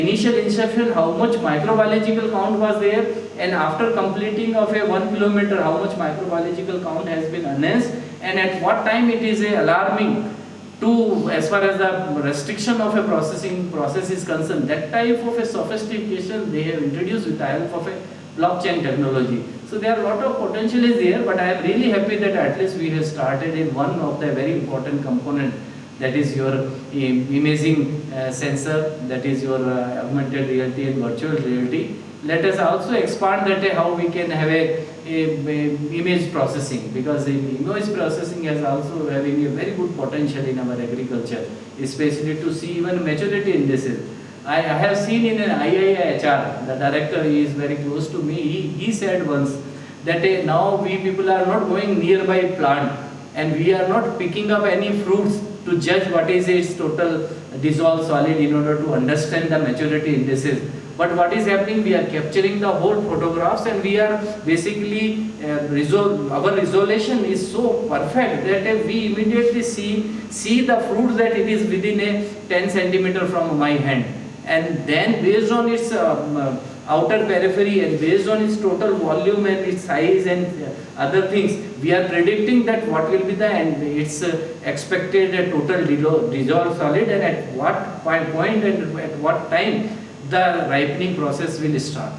Initial inception, how much microbiological count was there, and after completing of a 1 kilometer, how much microbiological count has been enhanced, and at what time it is alarming to, as far as the restriction of a process is concerned. That type of a sophistication they have introduced with the help of a blockchain technology. So there are a lot of potential is there, but I am really happy that at least we have started in one of the very important component, that is your imaging sensor, that is your augmented reality and virtual reality. Let us also expand that how we can have a image processing, because image processing is also having a very good potential in our agriculture, especially to see even maturity indices. I have seen in an IIHR, the director is very close to me, he said once that now we people are not going nearby plant and we are not picking up any fruits to judge what is its total dissolved solid in order to understand the maturity indices. But what is happening, we are capturing the whole photographs and we are basically, our resolution is so perfect that we immediately see the fruit that it is within a 10 centimeter from my hand. And then based on its outer periphery and based on its total volume and its size and other things, we are predicting that what will be the its expected total dissolved solid and at what point and at what time the ripening process will start.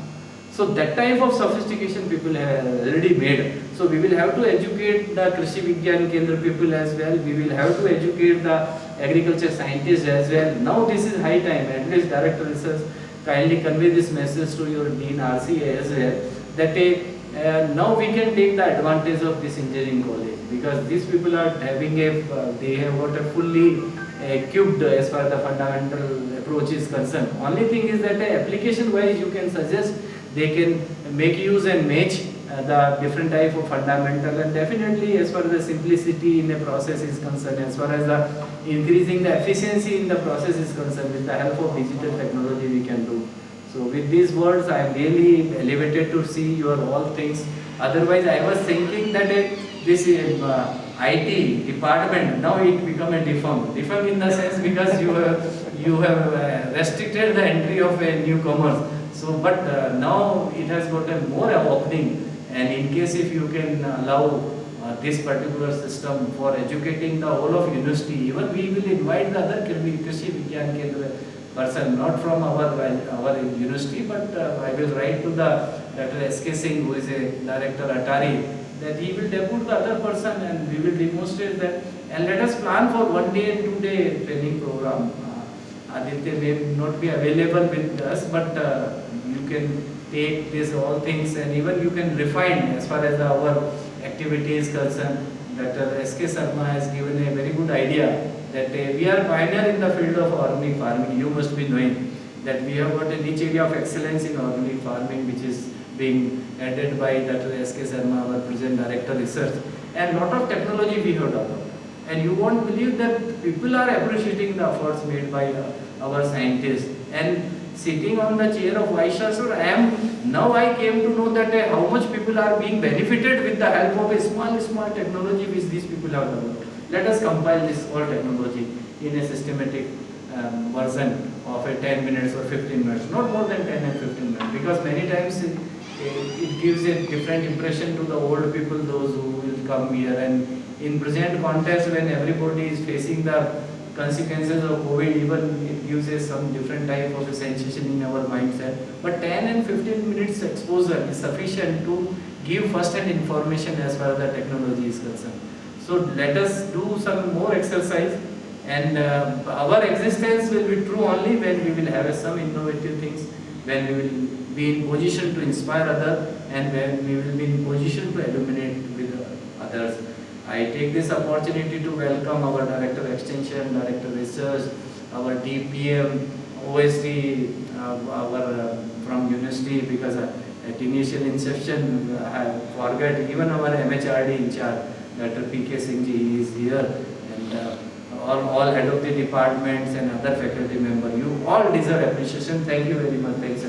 So that type of sophistication people have already made. So we will have to educate the Krishi Vigyan Kendra people as well. We will have to educate the agriculture scientists as well. Now this is high time. At least Director Research kindly convey this message to your Dean RCA as well, that now we can take the advantage of this engineering college, because these people are having they have got a fully cubed as far as the fundamental approach is concerned. Only thing is that application wise you can suggest they can make use and match the different type of fundamental, and definitely as far as the simplicity in the process is concerned, as far as the increasing the efficiency in the process is concerned, with the help of digital technology we can do. So with these words I am really elevated to see your all things. Otherwise I was thinking that this IT department, now it become a defunct in the sense because you have restricted the entry of a newcomers. So but now it has got a more opening, and in case if you can allow this particular system for educating the whole of university, even we will invite the other Krishi Vigyan Kendra person, not from our university, but I will write to the Dr. S.K. Singh, who is a director Atari, that he will depute the other person and we will demonstrate that, and let us plan for 1 day and 2 day training program. Aditya may not be available with us, but you can take these all things and even you can refine as far as our activity is concerned. Dr. S.K. Sarma has given a very good idea that we are pioneer in the field of organic farming. You must be knowing that we have got a niche area of excellence in organic farming, which is being added by Dr. S.K. Sarma, our present director research, and lot of technology we have developed. And you won't believe that people are appreciating the efforts made by our scientists. And sitting on the chair of Vice Chancellor, I came to know that how much people are being benefited with the help of a small technology which these people have developed. Let us compile this all technology in a systematic version of a 10 minutes or 15 minutes, not more than 10 and 15 minutes, because many times it gives a different impression to the old people, those who will come here, and in present context when everybody is facing the consequences of COVID, even it gives us some different type of a sensation in our mindset. But 10 and 15 minutes exposure is sufficient to give first-hand information as far as the technology is concerned. So let us do some more exercise, and our existence will be true only when we will have some innovative things, when we will be in position to inspire others, and when we will be in position to illuminate with others. I take this opportunity to welcome our Director Extension, Director Research, our DPM, OSD, from university, because at initial inception I forgot even our MHRD in charge, Dr. P.K. Singh ji, he is here, and all head of the departments and other faculty members. You all deserve appreciation. Thank you very much. Thanks.